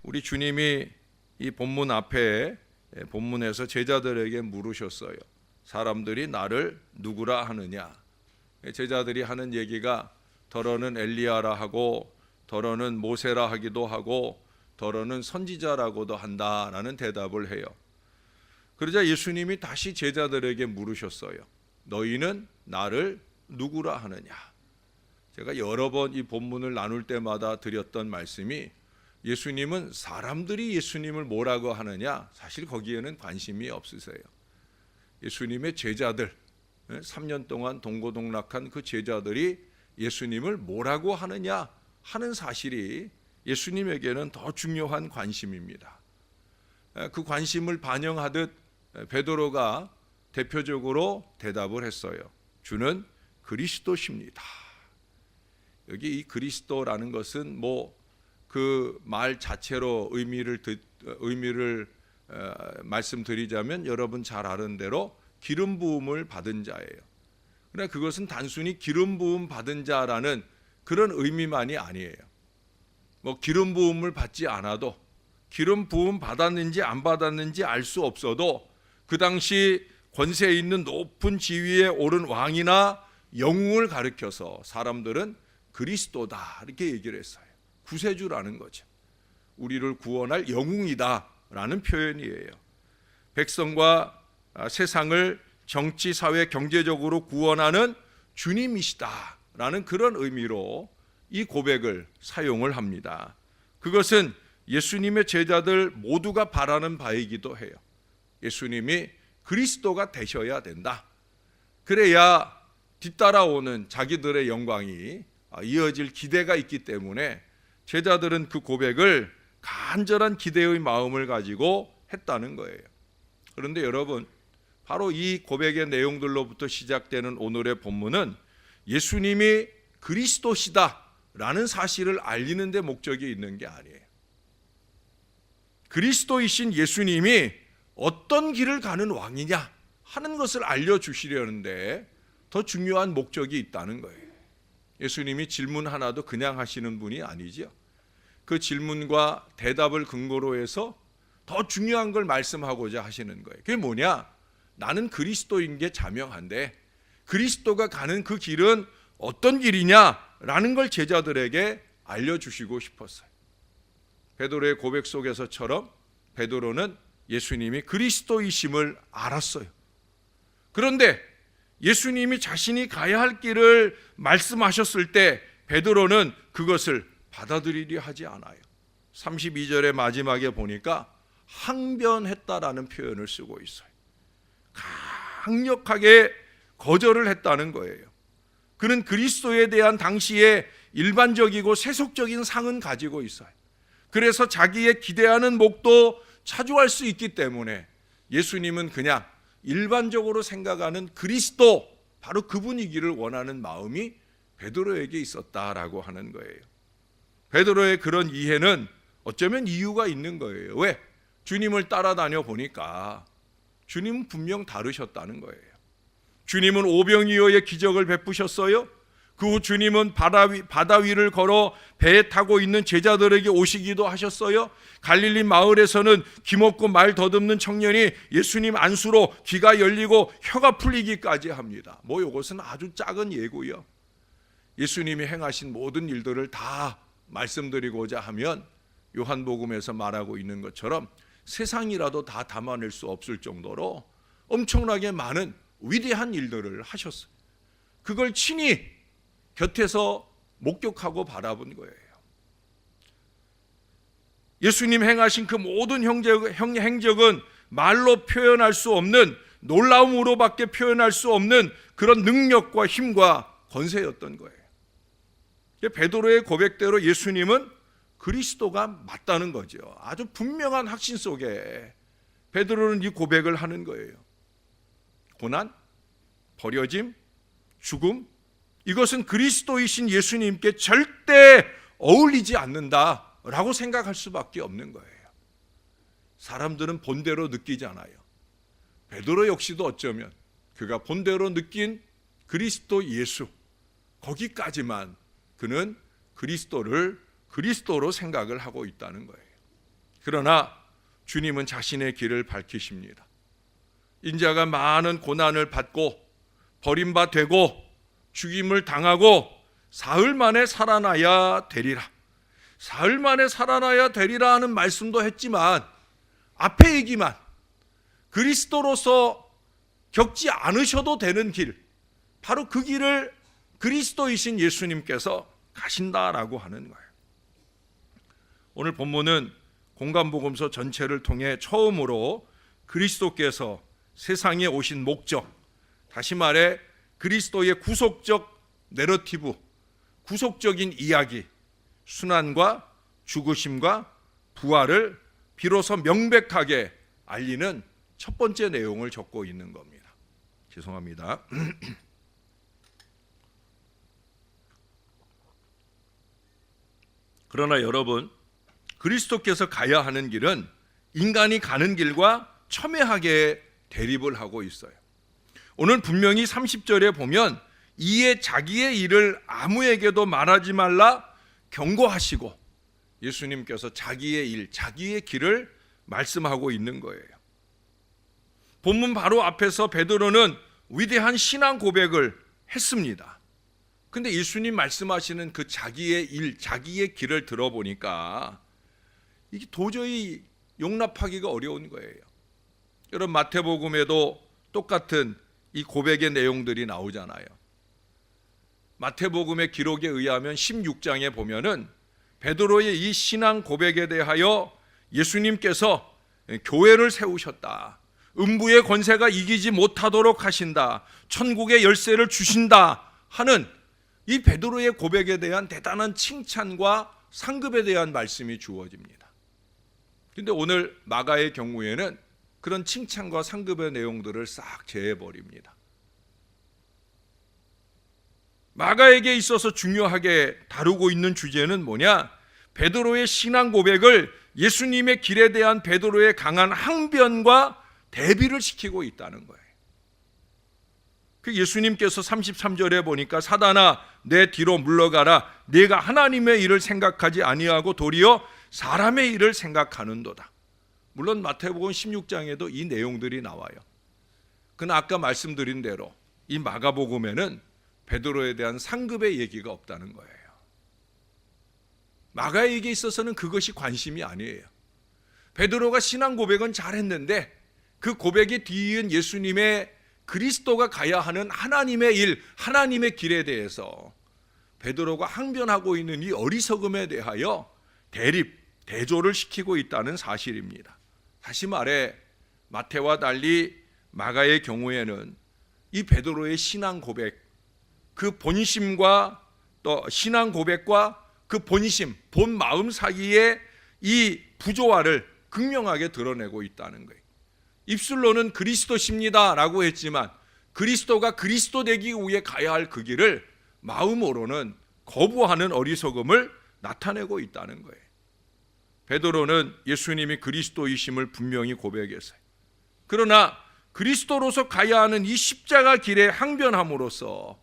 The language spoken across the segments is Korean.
우리 주님이 이 본문 앞에 본문에서 제자들에게 물으셨어요. 사람들이 나를 누구라 하느냐? 제자들이 하는 얘기가 더러는 엘리야라 하고 더러는 모세라 하기도 하고 더러는 선지자라고도 한다라는 대답을 해요. 그러자 예수님이 다시 제자들에게 물으셨어요. 너희는 나를 누구라 하느냐? 제가 여러 번 이 본문을 나눌 때마다 드렸던 말씀이 예수님은 사람들이 예수님을 뭐라고 하느냐? 사실 거기에는 관심이 없으세요. 예수님의 제자들, 3년 동안 동고동락한 그 제자들이 예수님을 뭐라고 하느냐 하는 사실이 예수님에게는 더 중요한 관심입니다. 그 관심을 반영하듯 베드로가 대표적으로 대답을 했어요. 주는 그리스도십니다. 여기 이 그리스도라는 것은 그 말 자체로 의미를 말씀드리자면 여러분 잘 아는 대로 기름 부음을 받은 자예요. 그러나 그것은 단순히 기름 부음 받은 자라는 그런 의미만이 아니에요. 기름 부음을 받지 않아도 기름 부음 받았는지 안 받았는지 알 수 없어도 그 당시 권세 있는 높은 지위에 오른 왕이나 영웅을 가리켜서 사람들은 그리스도다 이렇게 얘기를 했어요. 구세주라는 거죠. 우리를 구원할 영웅이다라는 표현이에요. 백성과 세상을 정치, 사회, 경제적으로 구원하는 주님이시다라는 그런 의미로 이 고백을 사용을 합니다. 그것은 예수님의 제자들 모두가 바라는 바이기도 해요. 예수님이 그리스도가 되셔야 된다. 그래야 뒤따라오는 자기들의 영광이 이어질 기대가 있기 때문에 제자들은 그 고백을 간절한 기대의 마음을 가지고 했다는 거예요. 그런데 여러분, 바로 이 고백의 내용들로부터 시작되는 오늘의 본문은 예수님이 그리스도시다라는 사실을 알리는 데 목적이 있는 게 아니에요. 그리스도이신 예수님이 어떤 길을 가는 왕이냐 하는 것을 알려주시려는데 더 중요한 목적이 있다는 거예요. 예수님이 질문 하나도 그냥 하시는 분이 아니죠. 그 질문과 대답을 근거로 해서 더 중요한 걸 말씀하고자 하시는 거예요. 그게 뭐냐? 나는 그리스도인 게 자명한데 그리스도가 가는 그 길은 어떤 길이냐라는 걸 제자들에게 알려주시고 싶었어요. 베드로의 고백 속에서처럼 베드로는 예수님이 그리스도이심을 알았어요. 그런데 예수님이 자신이 가야 할 길을 말씀하셨을 때 베드로는 그것을 받아들이려 하지 않아요. 32절의 마지막에 보니까 항변했다라는 표현을 쓰고 있어요. 강력하게 거절을 했다는 거예요. 그는 그리스도에 대한 당시의 일반적이고 세속적인 상은 가지고 있어요. 그래서 자기의 기대하는 목도 차주할 수 있기 때문에 예수님은 그냥 일반적으로 생각하는 그리스도, 바로 그분이기를 원하는 마음이 베드로에게 있었다라고 하는 거예요. 베드로의 그런 이해는 어쩌면 이유가 있는 거예요. 왜? 주님을 따라다녀 보니까 주님은 분명 다르셨다는 거예요. 주님은 오병이어의 기적을 베푸셨어요. 그 후 주님은 바다 위를 걸어 배에 타고 있는 제자들에게 오시기도 하셨어요. 갈릴리 마을에서는 기먹고 말 더듬는 청년이 예수님 안수로 귀가 열리고 혀가 풀리기까지 합니다. 이것은 아주 작은 예고요. 예수님이 행하신 모든 일들을 다 말씀드리고자 하면 요한복음에서 말하고 있는 것처럼 세상이라도 다 담아낼 수 없을 정도로 엄청나게 많은 위대한 일들을 하셨어요. 그걸 친히 곁에서 목격하고 바라본 거예요. 예수님 행하신 그 모든 행적은 말로 표현할 수 없는, 놀라움으로밖에 표현할 수 없는 그런 능력과 힘과 권세였던 거예요. 베드로의 고백대로 예수님은 그리스도가 맞다는 거죠. 아주 분명한 확신 속에 베드로는 이 고백을 하는 거예요. 고난, 버려짐, 죽음, 이것은 그리스도이신 예수님께 절대 어울리지 않는다라고 생각할 수밖에 없는 거예요. 사람들은 본대로 느끼잖아요. 베드로 역시도 어쩌면 그가 본대로 느낀 그리스도 예수, 거기까지만 그는 그리스도로 생각을 하고 있다는 거예요. 그러나 주님은 자신의 길을 밝히십니다. 인자가 많은 고난을 받고 버림받되고 죽임을 당하고 사흘 만에 살아나야 되리라. 사흘 만에 살아나야 되리라 하는 말씀도 했지만 앞에 얘기만 그리스도로서 겪지 않으셔도 되는 길, 바로 그 길을 그리스도이신 예수님께서 가신다라고 하는 거예요. 오늘 본문은 공간복음서 전체를 통해 처음으로 그리스도께서 세상에 오신 목적, 다시 말해 그리스도의 구속적 내러티브, 구속적인 이야기, 순환과 죽으심과 부활을 비로소 명백하게 알리는 첫 번째 내용을 적고 있는 겁니다. 죄송합니다. 그러나 여러분, 그리스도께서 가야 하는 길은 인간이 가는 길과 첨예하게 대립을 하고 있어요. 오늘 분명히 30절에 보면 이에 자기의 일을 아무에게도 말하지 말라 경고하시고 예수님께서 자기의 일, 자기의 길을 말씀하고 있는 거예요. 본문 바로 앞에서 베드로는 위대한 신앙 고백을 했습니다. 근데 예수님 말씀하시는 그 자기의 일, 자기의 길을 들어보니까 이게 도저히 용납하기가 어려운 거예요. 여러분, 마태복음에도 똑같은 이 고백의 내용들이 나오잖아요. 마태복음의 기록에 의하면 16장에 보면은 베드로의 이 신앙 고백에 대하여 예수님께서 교회를 세우셨다. 음부의 권세가 이기지 못하도록 하신다. 천국의 열쇠를 주신다 하는 이 베드로의 고백에 대한 대단한 칭찬과 상급에 대한 말씀이 주어집니다. 그런데 오늘 마가의 경우에는 그런 칭찬과 상급의 내용들을 싹 제해버립니다. 마가에게 있어서 중요하게 다루고 있는 주제는 뭐냐? 베드로의 신앙 고백을 예수님의 길에 대한 베드로의 강한 항변과 대비를 시키고 있다는 거예요. 그 예수님께서 33절에 보니까 사단아 내 뒤로 물러가라. 네가 하나님의 일을 생각하지 아니하고 도리어 사람의 일을 생각하는도다. 물론 마태복음 16장에도 이 내용들이 나와요. 그러나 아까 말씀드린 대로 이 마가복음에는 베드로에 대한 상급의 얘기가 없다는 거예요. 마가에게 있어서는 그것이 관심이 아니에요. 베드로가 신앙 고백은 잘했는데 그 고백에 뒤이은 예수님의 그리스도가 가야 하는 하나님의 일, 하나님의 길에 대해서 베드로가 항변하고 있는 이 어리석음에 대하여 대립, 대조를 시키고 있다는 사실입니다. 다시 말해 마태와 달리 마가의 경우에는 이 베드로의 신앙 고백, 그 본심과 또 신앙 고백과 그 본심, 본 마음 사이에 이 부조화를 극명하게 드러내고 있다는 거예요. 입술로는 그리스도십니다 라고 했지만 그리스도가 그리스도 되기 위해 가야 할 그 길을 마음으로는 거부하는 어리석음을 나타내고 있다는 거예요. 베드로는 예수님이 그리스도이심을 분명히 고백했어요. 그러나 그리스도로서 가야 하는 이 십자가 길에 항변함으로써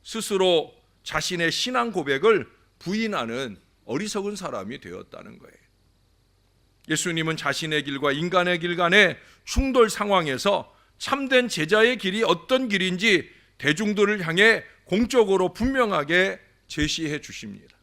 스스로 자신의 신앙 고백을 부인하는 어리석은 사람이 되었다는 거예요. 예수님은 자신의 길과 인간의 길 간의 충돌 상황에서 참된 제자의 길이 어떤 길인지 대중들을 향해 공적으로 분명하게 제시해 주십니다.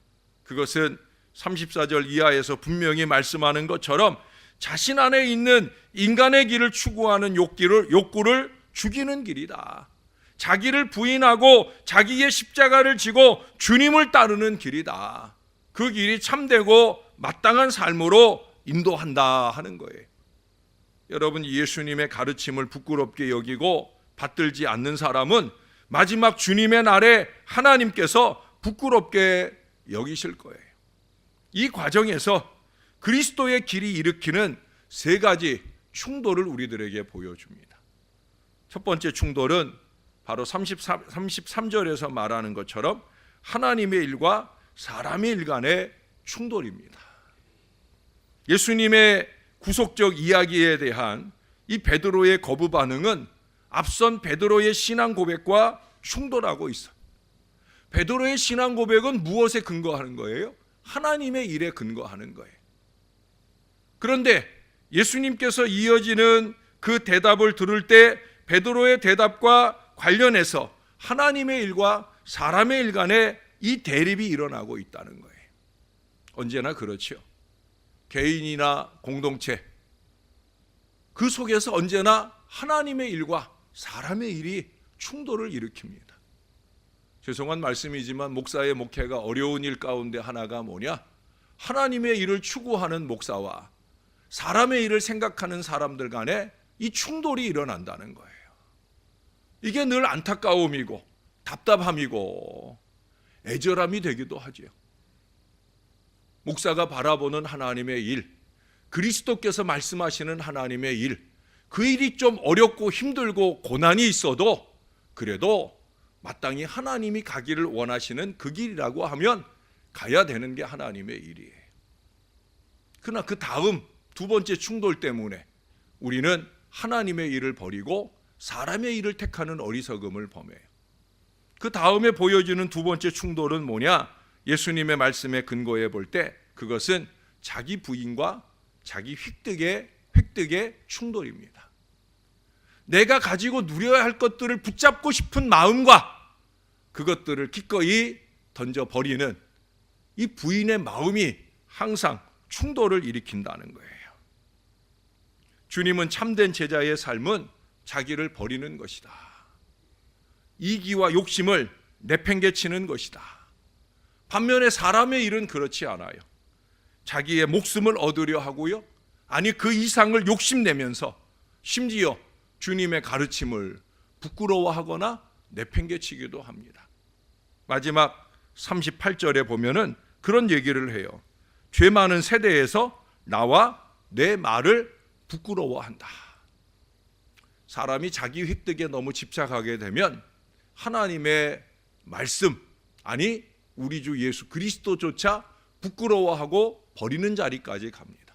그것은 34절 이하에서 분명히 말씀하는 것처럼 자신 안에 있는 인간의 길을 추구하는 욕구를 죽이는 길이다. 자기를 부인하고 자기의 십자가를 지고 주님을 따르는 길이다. 그 길이 참되고 마땅한 삶으로 인도한다 하는 거예요. 여러분, 예수님의 가르침을 부끄럽게 여기고 받들지 않는 사람은 마지막 주님의 날에 하나님께서 부끄럽게 여기실 거예요. 이 과정에서 그리스도의 길이 일으키는 세 가지 충돌을 우리들에게 보여줍니다. 첫 번째 충돌은 바로 33절에서 말하는 것처럼 하나님의 일과 사람의 일 간의 충돌입니다. 예수님의 구속적 이야기에 대한 이 베드로의 거부 반응은 앞선 베드로의 신앙 고백과 충돌하고 있어요. 베드로의 신앙 고백은 무엇에 근거하는 거예요? 하나님의 일에 근거하는 거예요. 그런데 예수님께서 이어지는 그 대답을 들을 때 베드로의 대답과 관련해서 하나님의 일과 사람의 일 간에 이 대립이 일어나고 있다는 거예요. 언제나 그렇죠. 개인이나 공동체, 그 속에서 언제나 하나님의 일과 사람의 일이 충돌을 일으킵니다. 죄송한 말씀이지만 목사의 목회가 어려운 일 가운데 하나가 뭐냐? 하나님의 일을 추구하는 목사와 사람의 일을 생각하는 사람들 간에 이 충돌이 일어난다는 거예요. 이게 늘 안타까움이고 답답함이고 애절함이 되기도 하죠. 목사가 바라보는 하나님의 일, 그리스도께서 말씀하시는 하나님의 일, 그 일이 좀 어렵고 힘들고 고난이 있어도 그래도 마땅히 하나님이 가기를 원하시는 그 길이라고 하면 가야 되는 게 하나님의 일이에요. 그러나 그 다음 두 번째 충돌 때문에 우리는 하나님의 일을 버리고 사람의 일을 택하는 어리석음을 범해요. 그 다음에 보여지는 두 번째 충돌은 뭐냐? 예수님의 말씀에 근거해 볼 때 그것은 자기 부인과 자기 획득의 충돌입니다. 내가 가지고 누려야 할 것들을 붙잡고 싶은 마음과 그것들을 기꺼이 던져버리는 이 부인의 마음이 항상 충돌을 일으킨다는 거예요. 주님은 참된 제자의 삶은 자기를 버리는 것이다. 이기와 욕심을 내팽개치는 것이다. 반면에 사람의 일은 그렇지 않아요. 자기의 목숨을 얻으려 하고요, 아니 그 이상을 욕심내면서 심지어 주님의 가르침을 부끄러워하거나 내팽개치기도 합니다. 마지막 38절에 보면은 그런 얘기를 해요. 죄 많은 세대에서 나와 내 말을 부끄러워한다. 사람이 자기 획득에 너무 집착하게 되면 하나님의 말씀, 아니 우리 주 예수 그리스도조차 부끄러워하고 버리는 자리까지 갑니다.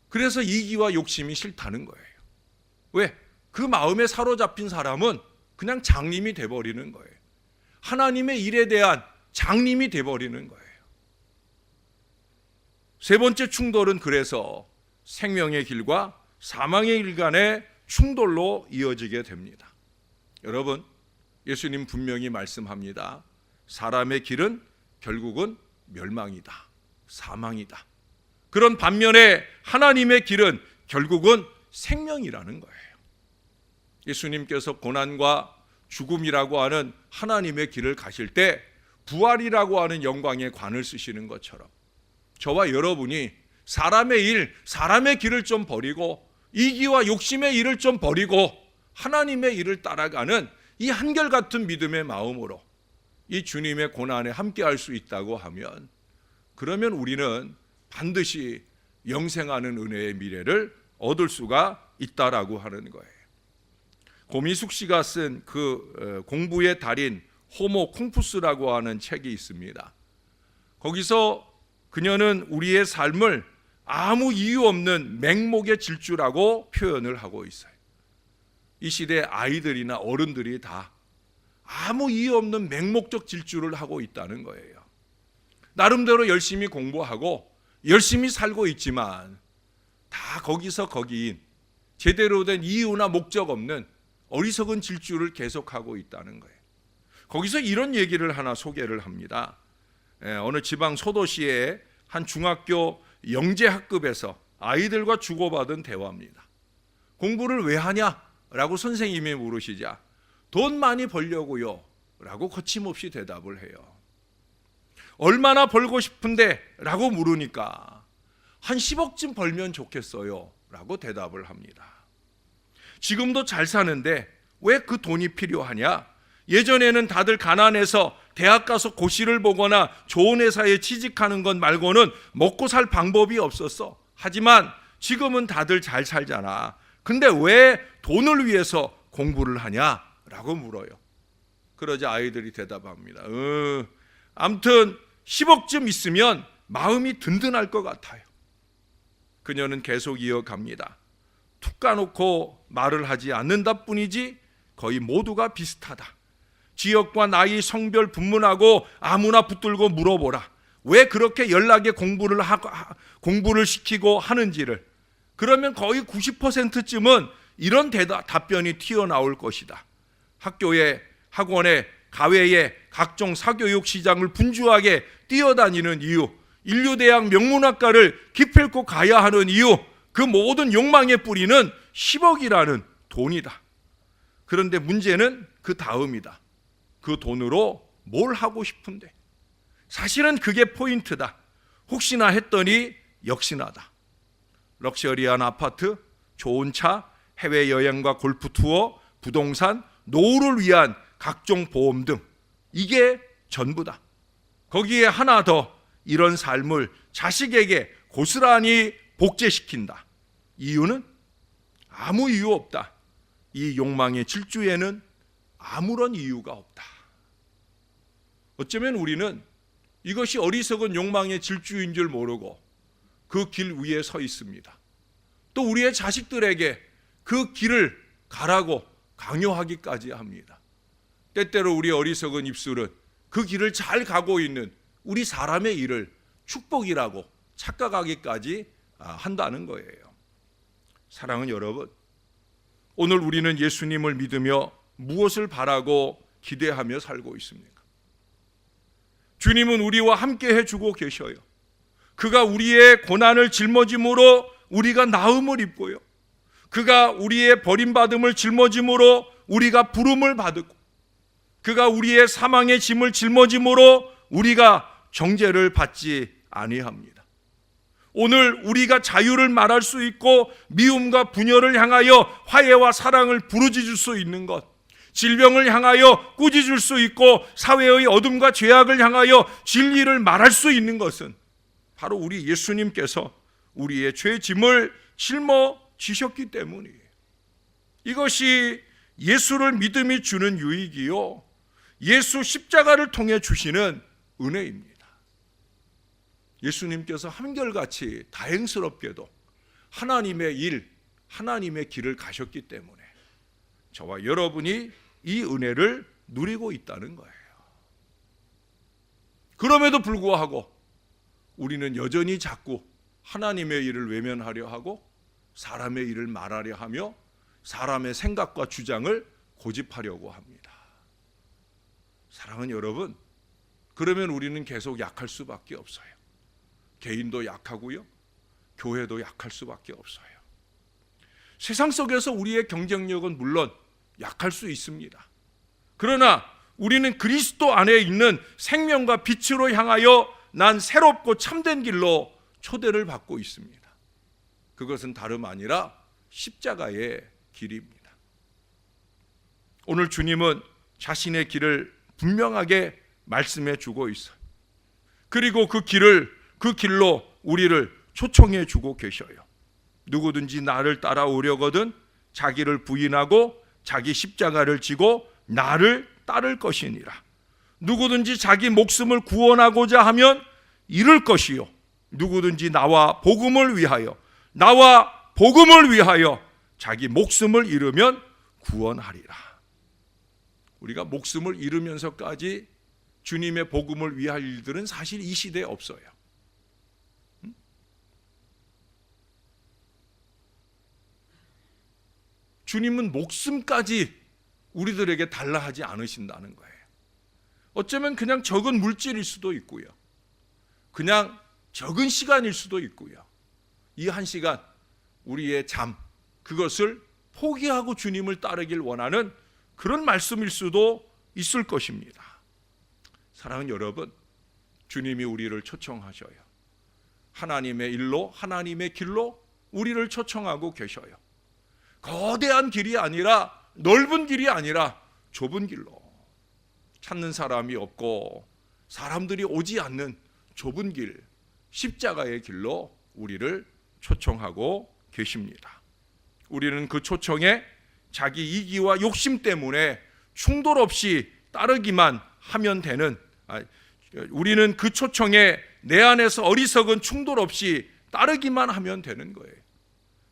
그래서 이기와 욕심이 싫다는 거예요. 왜? 그 마음에 사로잡힌 사람은 그냥 장님이 돼버리는 거예요. 하나님의 일에 대한 장님이 돼버리는 거예요. 세 번째 충돌은 그래서 생명의 길과 사망의 길 간의 충돌로 이어지게 됩니다. 여러분, 예수님 분명히 말씀합니다. 사람의 길은 결국은 멸망이다, 사망이다. 그런 반면에 하나님의 길은 결국은 생명이라는 거예요. 예수님께서 고난과 죽음이라고 하는 하나님의 길을 가실 때 부활이라고 하는 영광의 관을 쓰시는 것처럼 저와 여러분이 사람의 일, 사람의 길을 좀 버리고 이기와 욕심의 일을 좀 버리고 하나님의 일을 따라가는 이 한결같은 믿음의 마음으로 이 주님의 고난에 함께할 수 있다고 하면, 그러면 우리는 반드시 영생하는 은혜의 미래를 얻을 수가 있다라고 하는 거예요. 고미숙 씨가 쓴 그 공부의 달인 호모 콩푸스라고 하는 책이 있습니다. 거기서 그녀는 우리의 삶을 아무 이유 없는 맹목의 질주라고 표현을 하고 있어요. 이 시대 아이들이나 어른들이 다 아무 이유 없는 맹목적 질주를 하고 있다는 거예요. 나름대로 열심히 공부하고 열심히 살고 있지만 다 거기서 거기인 제대로 된 이유나 목적 없는 어리석은 질주를 계속하고 있다는 거예요. 거기서 이런 얘기를 하나 소개를 합니다. 어느 지방 소도시의 한 중학교 영재학급에서 아이들과 주고받은 대화입니다. 공부를 왜 하냐라고 선생님이 물으시자 돈 많이 벌려고요 라고 거침없이 대답을 해요. 얼마나 벌고 싶은데 라고 물으니까 한 10억쯤 벌면 좋겠어요 라고 대답을 합니다. 지금도 잘 사는데 왜 그 돈이 필요하냐? 예전에는 다들 가난해서 대학 가서 고시를 보거나 좋은 회사에 취직하는 것 말고는 먹고 살 방법이 없었어. 하지만 지금은 다들 잘 살잖아. 근데 왜 돈을 위해서 공부를 하냐? 라고 물어요. 그러자 아이들이 대답합니다. 아무튼 10억쯤 있으면 마음이 든든할 것 같아요. 그녀는 계속 이어갑니다. 툭 까놓고 말을 하지 않는다 뿐이지 거의 모두가 비슷하다. 지역과 나이, 성별 분문하고 아무나 붙들고 물어보라. 왜 그렇게 연락에 공부를 시키고 하는지를, 그러면 거의 90%쯤은 이런 답변이 튀어나올 것이다. 학교에, 학원에, 가외에 각종 사교육 시장을 분주하게 뛰어다니는 이유, 인류대학 명문학과를 기필코 가야 하는 이유, 그 모든 욕망의 뿌리는 10억이라는 돈이다. 그런데 문제는 그 다음이다. 그 돈으로 뭘 하고 싶은데? 사실은 그게 포인트다. 혹시나 했더니 역시나다. 럭셔리한 아파트, 좋은 차, 해외여행과 골프 투어, 부동산, 노후를 위한 각종 보험 등, 이게 전부다. 거기에 하나 더, 이런 삶을 자식에게 고스란히 복제시킨다. 이유는 아무 이유 없다. 이 욕망의 질주에는 아무런 이유가 없다. 어쩌면 우리는 이것이 어리석은 욕망의 질주인 줄 모르고 그 길 위에 서 있습니다. 또 우리의 자식들에게 그 길을 가라고 강요하기까지 합니다. 때때로 우리 어리석은 입술은 그 길을 잘 가고 있는 우리 사람의 일을 축복이라고 착각하기까지 한다는 거예요. 사랑하는 여러분, 오늘 우리는 예수님을 믿으며 무엇을 바라고 기대하며 살고 있습니까? 주님은 우리와 함께 해주고 계셔요. 그가 우리의 고난을 짊어짐으로 우리가 나음을 입고요, 그가 우리의 버림받음을 짊어짐으로 우리가 부름을 받고, 그가 우리의 사망의 짐을 짊어짐으로 우리가 정죄를 받지 아니합니다. 오늘 우리가 자유를 말할 수 있고 미움과 분열을 향하여 화해와 사랑을 부르짖을 수 있는 것, 질병을 향하여 꾸짖을 수 있고 사회의 어둠과 죄악을 향하여 진리를 말할 수 있는 것은 바로 우리 예수님께서 우리의 죄 짐을 짊어지셨기 때문이에요. 이것이 예수를 믿음이 주는 유익이요, 예수 십자가를 통해 주시는 은혜입니다. 예수님께서 한결같이 다행스럽게도 하나님의 일, 하나님의 길을 가셨기 때문에 저와 여러분이 이 은혜를 누리고 있다는 거예요. 그럼에도 불구하고 우리는 여전히 자꾸 하나님의 일을 외면하려 하고 사람의 일을 말하려 하며 사람의 생각과 주장을 고집하려고 합니다. 사랑하는 여러분, 그러면 우리는 계속 약할 수밖에 없어요. 개인도 약하고요, 교회도 약할 수밖에 없어요. 세상 속에서 우리의 경쟁력은 물론 약할 수 있습니다. 그러나 우리는 그리스도 안에 있는 생명과 빛으로 향하여 난 새롭고 참된 길로 초대를 받고 있습니다. 그것은 다름 아니라 십자가의 길입니다. 오늘 주님은 자신의 길을 분명하게 말씀해 주고 있어요. 그리고 그 길로 우리를 초청해 주고 계셔요. 누구든지 나를 따라오려거든 자기를 부인하고 자기 십자가를 지고 나를 따를 것이니라. 누구든지 자기 목숨을 구원하고자 하면 잃을 것이요, 누구든지 나와 복음을 위하여 자기 목숨을 잃으면 구원하리라. 우리가 목숨을 잃으면서까지 주님의 복음을 위할 일들은 사실 이 시대에 없어요. 주님은 목숨까지 우리들에게 달라 하지 않으신다는 거예요. 어쩌면 그냥 적은 물질일 수도 있고요, 그냥 적은 시간일 수도 있고요, 이 한 시간 우리의 잠, 그것을 포기하고 주님을 따르길 원하는 그런 말씀일 수도 있을 것입니다. 사랑하는 여러분, 주님이 우리를 초청하셔요. 하나님의 일로, 하나님의 길로 우리를 초청하고 계셔요. 거대한 길이 아니라, 넓은 길이 아니라 좁은 길로, 찾는 사람이 없고 사람들이 오지 않는 좁은 길, 십자가의 길로 우리를 초청하고 계십니다. 우리는 그 초청에 자기 이기와 욕심 때문에 충돌 없이 따르기만 하면 되는, 우리는 그 초청에 내 안에서 어리석은 충돌 없이 따르기만 하면 되는 거예요.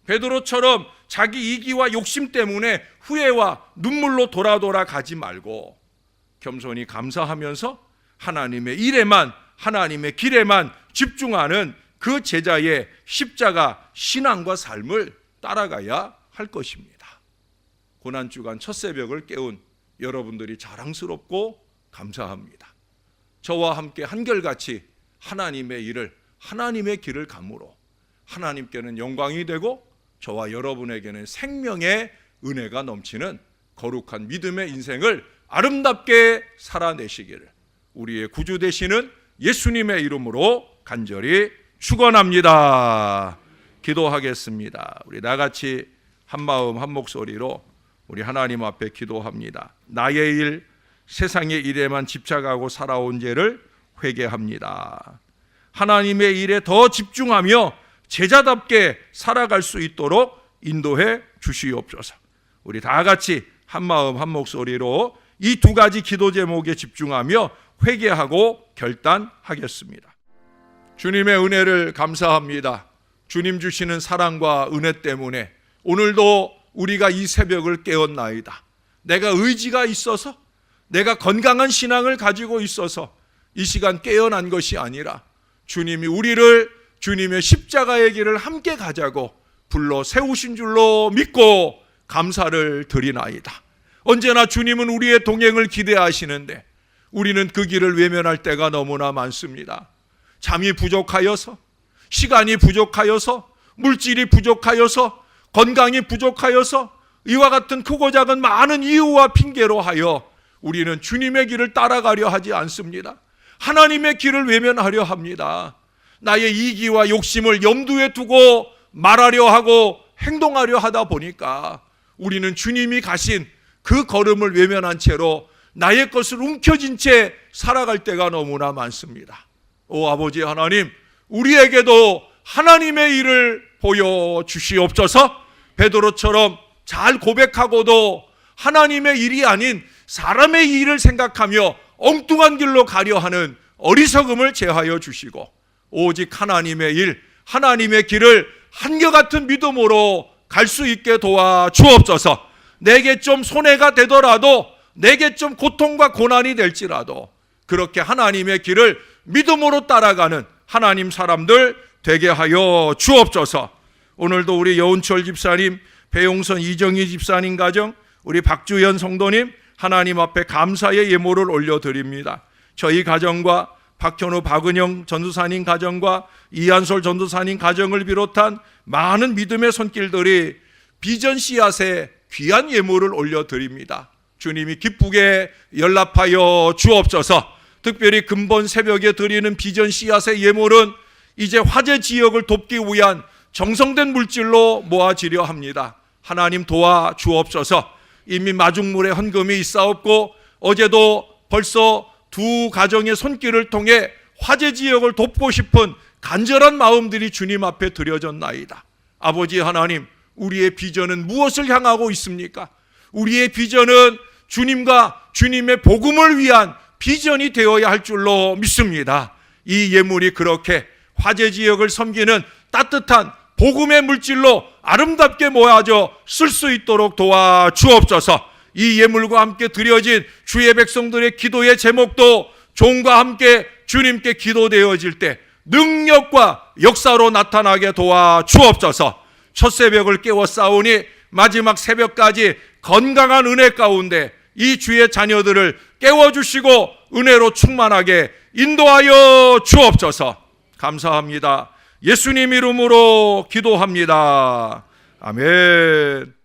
베드로처럼 자기 이기와 욕심 때문에 후회와 눈물로 돌아 가지 말고 겸손히 감사하면서 하나님의 일에만 하나님의 길에만 집중하는 그 제자의 십자가 신앙과 삶을 따라가야 할 것입니다. 고난주간 첫 새벽을 깨운 여러분들이 자랑스럽고 감사합니다. 저와 함께 한결같이 하나님의 일을, 하나님의 길을 감으로 하나님께는 영광이 되고 저와 여러분에게는 생명의 은혜가 넘치는 거룩한 믿음의 인생을 아름답게 살아내시기를 우리의 구주 되시는 예수님의 이름으로 간절히 축원합니다. 기도하겠습니다. 우리 나같이 한마음 한목소리로 우리 하나님 앞에 기도합니다. 나의 일, 세상의 일에만 집착하고 살아온 죄를 회개합니다. 하나님의 일에 더 집중하며 제자답게 살아갈 수 있도록 인도해 주시옵소서. 우리 다 같이 한마음 한목소리로 이 두 가지 기도 제목에 집중하며 회개하고 결단하겠습니다. 주님의 은혜를 감사합니다. 주님 주시는 사랑과 은혜 때문에 오늘도 우리가 이 새벽을 깨었나이다. 내가 의지가 있어서, 내가 건강한 신앙을 가지고 있어서 이 시간 깨어난 것이 아니라 주님이 우리를 주님의 십자가의 길을 함께 가자고 불러 세우신 줄로 믿고 감사를 드리나이다. 언제나 주님은 우리의 동행을 기대하시는데 우리는 그 길을 외면할 때가 너무나 많습니다. 잠이 부족하여서, 시간이 부족하여서, 물질이 부족하여서, 건강이 부족하여서 이와 같은 크고 작은 많은 이유와 핑계로 하여 우리는 주님의 길을 따라가려 하지 않습니다. 하나님의 길을 외면하려 합니다. 나의 이기와 욕심을 염두에 두고 말하려 하고 행동하려 하다 보니까 우리는 주님이 가신 그 걸음을 외면한 채로 나의 것을 움켜쥔 채 살아갈 때가 너무나 많습니다. 오 아버지 하나님, 우리에게도 하나님의 일을 보여주시옵소서. 베드로처럼 잘 고백하고도 하나님의 일이 아닌 사람의 일을 생각하며 엉뚱한 길로 가려 하는 어리석음을 제하여 주시고 오직 하나님의 일, 하나님의 길을 한결같은 믿음으로 갈 수 있게 도와주옵소서. 내게 좀 손해가 되더라도, 내게 좀 고통과 고난이 될지라도 그렇게 하나님의 길을 믿음으로 따라가는 하나님 사람들 되게 하여 주옵소서. 오늘도 우리 여운철 집사님, 배용선 이정희 집사님 가정, 우리 박주연 성도님 하나님 앞에 감사의 예물을 올려드립니다. 저희 가정과 박현우 박은영 전도사님 가정과 이한솔 전도사님 가정을 비롯한 많은 믿음의 손길들이 비전 씨앗에 귀한 예물을 올려드립니다. 주님이 기쁘게 연락하여 주옵소서. 특별히 금번 새벽에 드리는 비전 씨앗의 예물은 이제 화재 지역을 돕기 위한 정성된 물질로 모아지려 합니다. 하나님 도와 주옵소서. 이미 마중물에 헌금이 있사옵고 어제도 벌써 두 가정의 손길을 통해 화재 지역을 돕고 싶은 간절한 마음들이 주님 앞에 드려졌나이다. 아버지 하나님, 우리의 비전은 무엇을 향하고 있습니까? 우리의 비전은 주님과 주님의 복음을 위한 비전이 되어야 할 줄로 믿습니다. 이 예물이 그렇게 화재 지역을 섬기는 따뜻한 복음의 물질로 아름답게 모아져 쓸 수 있도록 도와주옵소서. 이 예물과 함께 드려진 주의 백성들의 기도의 제목도 종과 함께 주님께 기도되어질 때 능력과 역사로 나타나게 도와주옵소서. 첫 새벽을 깨워 싸우니 마지막 새벽까지 건강한 은혜 가운데 이 주의 자녀들을 깨워주시고 은혜로 충만하게 인도하여 주옵소서. 감사합니다. 예수님 이름으로 기도합니다. 아멘.